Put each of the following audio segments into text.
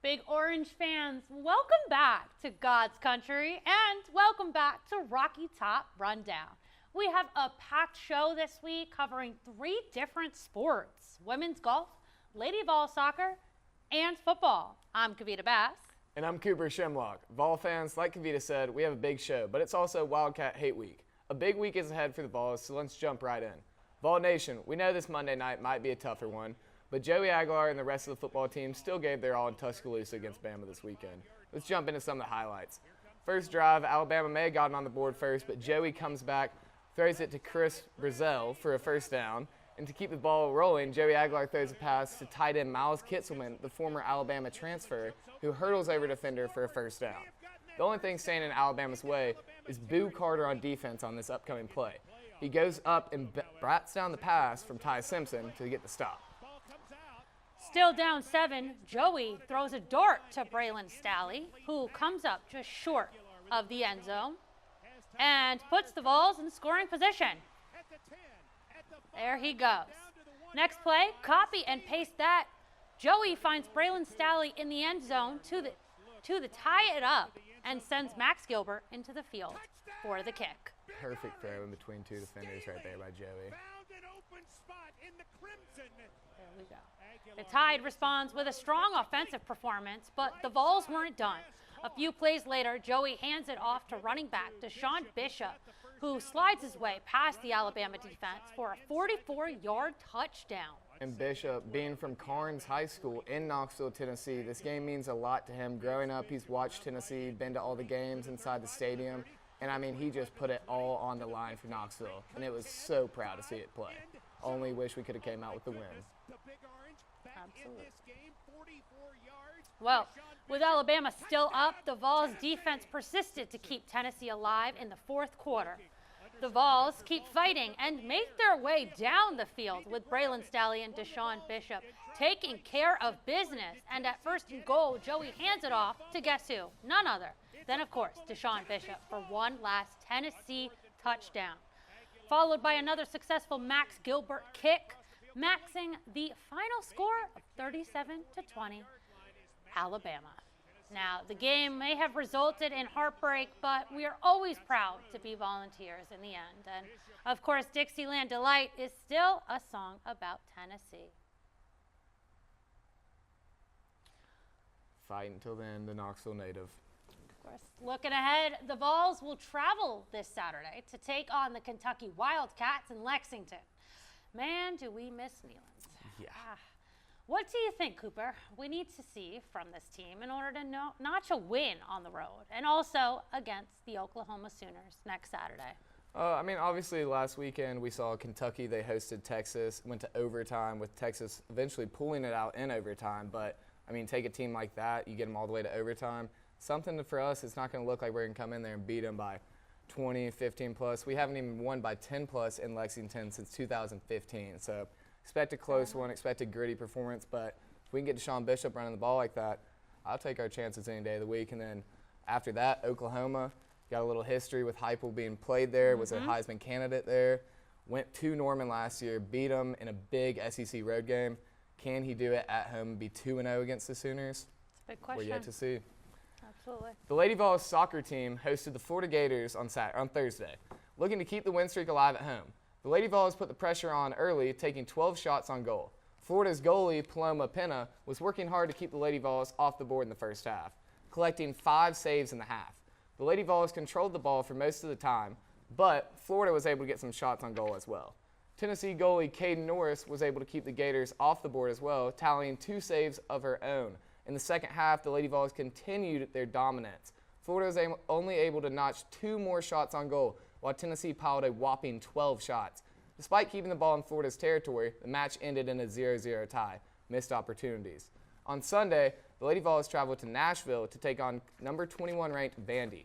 Big Orange fans, welcome back to God's Country and welcome back to Rocky Top Rundown. We have a packed show this week covering 3 different sports: women's golf, Lady Vols soccer, and football. I'm Kavita Bass. And I'm Cooper Shimlock. Vol fans, like Kavita said, we have a big show, but it's also Wildcat Hate Week. A big week is ahead for the Vols, so let's jump right in. Vol Nation, we know this Monday night might be a tougher one, but Joey Aguilar and the rest of the football team still gave their all in Tuscaloosa against Bama this weekend. Let's jump into some of the highlights. First drive, Alabama may have gotten on the board first, but Joey comes back, throws it to Chris Brazell for a first down. And to keep the ball rolling, Joey Aguilar throws a pass to tight end Miles Kitzelman, the former Alabama transfer, who hurdles over defender for a first down. The only thing standing in Alabama's way is Boo Carter on defense on this upcoming play. He goes up and brats down the pass from Ty Simpson to get the stop. Still down 7, Joey throws a dart to Braylon Staley, who comes up just short of the end zone and puts the Vols in scoring position. There he goes. Next play, copy and paste that. Joey finds Braylon Staley in the end zone to tie it up and sends Max Gilbert into the field for the kick. Perfect throw in between 2 defenders right there by Joey. There we go. The Tide responds with a strong offensive performance, but the Vols weren't done. A few plays later, Joey hands it off to running back Deshaun Bishop, who slides his way past the Alabama defense for a 44-yard touchdown. And Bishop, being from Carnes High School in Knoxville, Tennessee, this game means a lot to him. Growing up, he's watched Tennessee, been to all the games inside the stadium, and I mean, he just put it all on the line for Knoxville, and it was so proud to see it play. Only wish we could have came out with the win. Absolutely. Well, with Alabama still up, the Vols defense persisted to keep Tennessee alive in the 4th quarter. The Vols keep fighting and make their way down the field with Braylon Staley and Deshaun Bishop taking care of business. And at 1st and goal, Joey hands it off to guess who? None other than, of course, Deshaun Bishop for one last Tennessee touchdown, followed by another successful Max Gilbert kick, maxing the final score of 37-20, Alabama. Now, the game may have resulted in heartbreak, but we are always proud to be Volunteers in the end. And, of course, Dixieland Delight is still a song about Tennessee. Fight until then, the Knoxville native. Of course, looking ahead, the Vols will travel this Saturday to take on the Kentucky Wildcats in Lexington. Man, do we miss Neylands. Yeah. What do you think, Cooper, we need to see from this team in order to notch a win on the road and also against the Oklahoma Sooners next Saturday? I mean, obviously last weekend we saw Kentucky, they hosted Texas, went to overtime with Texas eventually pulling it out in overtime. But, I mean, take a team like that, you get them all the way to overtime. Something for us, it's not going to look like we're going to come in there and beat them by 20, 15 plus. We haven't even won by 10 plus in Lexington since 2015. So expect a close one, expect a gritty performance. But if we can get Deshaun Bishop running the ball like that, I'll take our chances any day of the week. And then after that, Oklahoma, got a little history with Heupel being played there, was a Heisman candidate there. Went to Norman last year, beat them in a big SEC road game. Can he do it at home and be 2-0 against the Sooners? It's a big question. We're yet to see. Absolutely. The Lady Vols soccer team hosted the Florida Gators on Thursday, looking to keep the win streak alive at home. The Lady Vols put the pressure on early, taking 12 shots on goal. Florida's goalie, Paloma Pena, was working hard to keep the Lady Vols off the board in the first half, collecting 5 saves in the half. The Lady Vols controlled the ball for most of the time, but Florida was able to get some shots on goal as well. Tennessee goalie Caden Norris was able to keep the Gators off the board as well, tallying 2 saves of her own. In the second half, the Lady Vols continued their dominance. Florida was only able to notch 2 more shots on goal, while Tennessee piled a whopping 12 shots. Despite keeping the ball in Florida's territory, the match ended in a 0-0 tie. Missed opportunities. On Sunday, the Lady Vols traveled to Nashville to take on number 21 ranked Vandy.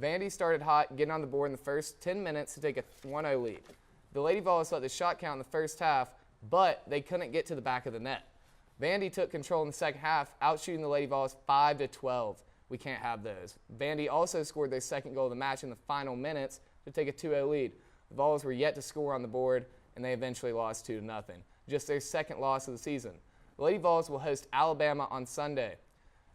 Vandy started hot, getting on the board in the first 10 minutes to take a 1-0 lead. The Lady Vols let the shot count in the first half, but they couldn't get to the back of the net. Vandy took control in the second half, outshooting the Lady Vols 5-12. We can't have those. Vandy also scored their second goal of the match in the final minutes to take a 2-0 lead. The Vols were yet to score on the board, and they eventually lost 2-0, just their second loss of the season. The Lady Vols will host Alabama on Sunday.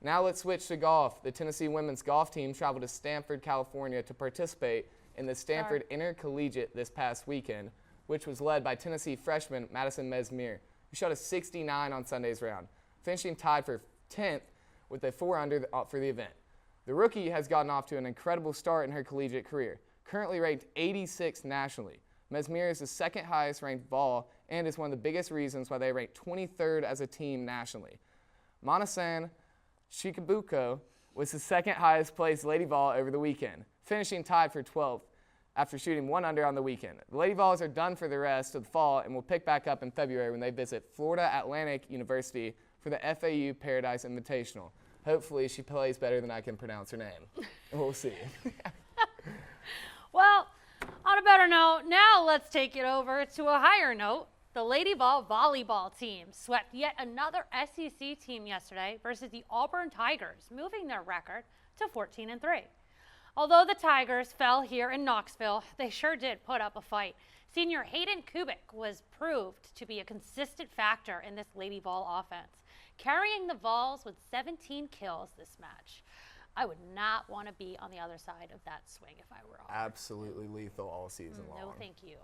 Now let's switch to golf. The Tennessee women's golf team traveled to Stanford, California to participate in the Stanford Intercollegiate this past weekend, which was led by Tennessee freshman Madison Mesmere, who shot a 69 on Sunday's round, finishing tied for 10th with a 4-under for the event. The rookie has gotten off to an incredible start in her collegiate career, currently ranked 86th nationally. Mesmere is the second highest ranked Vol and is one of the biggest reasons why they rank 23rd as a team nationally. Manasan Shikabuko was the second highest placed Lady Vol over the weekend, finishing tied for 12th after shooting 1 under on the weekend. The Lady Vols are done for the rest of the fall and will pick back up in February when they visit Florida Atlantic University for the FAU Paradise Invitational. Hopefully she plays better than I can pronounce her name. We'll see. Well, on a better note, now let's take it over to a higher note. The Lady Vol volleyball team swept yet another SEC team yesterday versus the Auburn Tigers, moving their record to 14-3. Although the Tigers fell here in Knoxville, they sure did put up a fight. Senior Hayden Kubik was proved to be a consistent factor in this Lady Vol offense, carrying the Vols with 17 kills this match. I would not want to be on the other side of that swing if I were Auburn. Absolutely lethal all season long. No, thank you.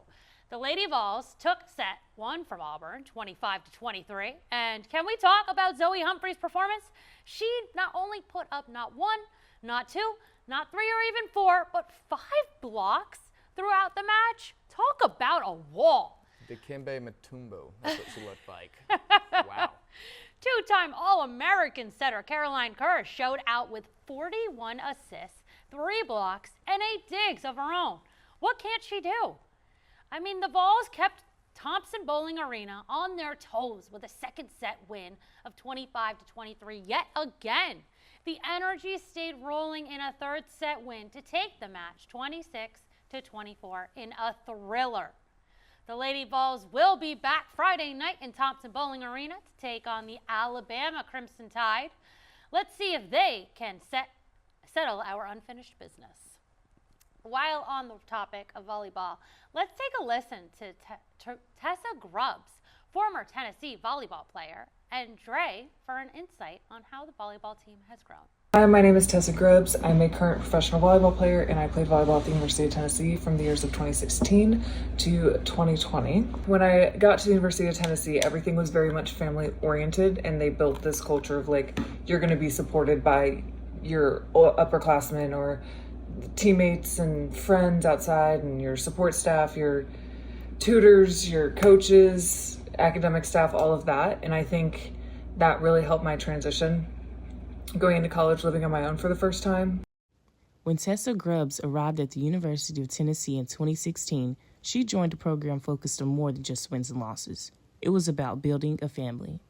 The Lady Vols took set 1 from Auburn, 25-23. And can we talk about Zoe Humphrey's performance? She not only put up not 1, not 2, not 3 or even 4, but 5 blocks throughout the match. Talk about a wall. Dikembe Mutombo, that's what she looked like. Wow. Two-time All-American setter Caroline Kerr showed out with 41 assists, 3 blocks, and 8 digs of her own. What can't she do? I mean, the Vols kept Thompson Bowling Arena on their toes with a second set win of 25-23 yet again. The energy stayed rolling in a third set win to take the match 26-24 in a thriller. The Lady Vols will be back Friday night in Thompson Bowling Arena to take on the Alabama Crimson Tide. Let's see if they can settle our unfinished business. While on the topic of volleyball, let's take a listen to Tessa Grubbs, former Tennessee volleyball player, and Dre for an insight on how the volleyball team has grown. Hi, my name is Tessa Grubbs. I'm a current professional volleyball player, and I played volleyball at the University of Tennessee from the years of 2016 to 2020. When I got to the University of Tennessee, everything was very much family oriented, and they built this culture of like, you're going to be supported by your upperclassmen or teammates and friends outside, and your support staff, your tutors, your coaches, academic staff, all of that. And I think that really helped my transition going into college, living on my own for the first time. When Tessa Grubbs arrived at the University of Tennessee in 2016, she joined a program focused on more than just wins and losses. It was about building a family.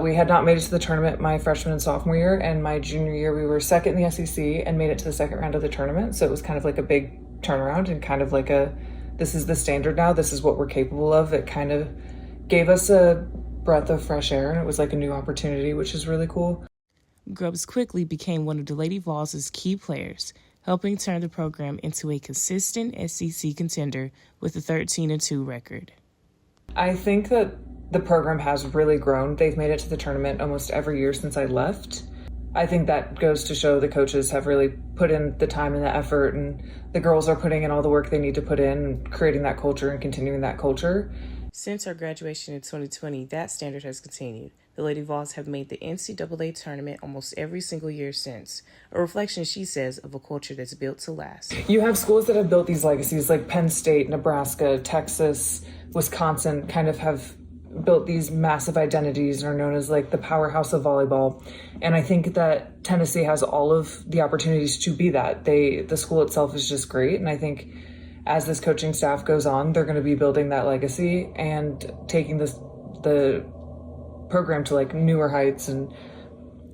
We had not made it to the tournament my freshman and sophomore year, and my junior year we were second in the SEC and made it to the second round of the tournament. So it was kind of like a big turnaround and kind of like this is the standard now, this is what we're capable of. It kind of gave us a breath of fresh air, and it was like a new opportunity, which is really cool. Grubbs quickly became one of the Lady Vols' key players, helping turn the program into a consistent SEC contender with a 13-2 record. I think that the program has really grown. They've made it to the tournament almost every year since I left. I think that goes to show the coaches have really put in the time and the effort, and the girls are putting in all the work they need to put in, and creating that culture and continuing that culture. Since our graduation in 2020, that standard has continued. The Lady Vols have made the NCAA tournament almost every single year since, a reflection, she says, of a culture that's built to last. You have schools that have built these legacies, like Penn State, Nebraska, Texas, Wisconsin, kind of have built these massive identities and are known as like the powerhouse of volleyball. And I think that Tennessee has all of the opportunities to be that. The school itself is just great. And I think as this coaching staff goes on, they're going to be building that legacy and taking the program to like newer heights and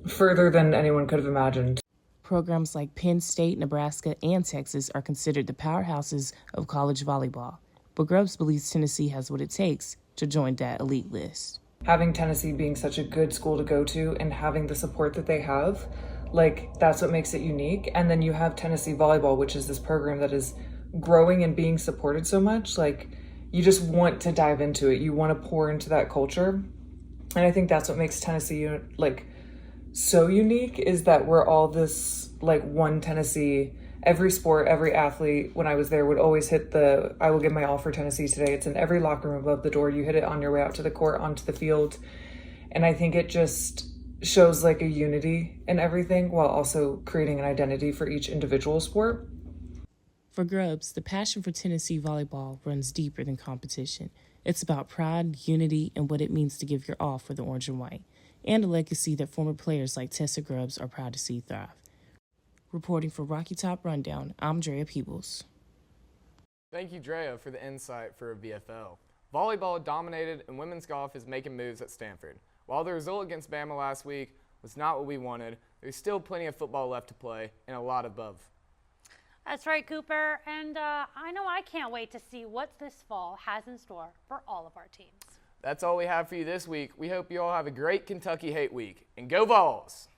further than anyone could have imagined. Programs like Penn State, Nebraska, and Texas are considered the powerhouses of college volleyball. But Grubbs believes Tennessee has what it takes to join that elite list. Having Tennessee being such a good school to go to and having the support that they have, like, that's what makes it unique. And then you have Tennessee volleyball, which is this program that is growing and being supported so much. Like, you just want to dive into it. You want to pour into that culture. And I think that's what makes Tennessee, like, so unique is that we're all this like one Tennessee. Every sport, every athlete, when I was there, would always hit the I will give my all for Tennessee today. It's in every locker room above the door. You hit it on your way out to the court, onto the field. And I think it just shows like a unity in everything while also creating an identity for each individual sport. For Grubbs, the passion for Tennessee volleyball runs deeper than competition. It's about pride, unity, and what it means to give your all for the orange and white, and a legacy that former players like Tessa Grubbs are proud to see thrive. Reporting for Rocky Top Rundown, I'm Drea Peebles. Thank you, Drea, for the insight for VFL. Volleyball dominated, and women's golf is making moves at Stanford. While the result against Bama last week was not what we wanted, there's still plenty of football left to play and a lot above. That's right, Cooper. And I know I can't wait to see what this fall has in store for all of our teams. That's all we have for you this week. We hope you all have a great Kentucky Hate Week. And go Vols!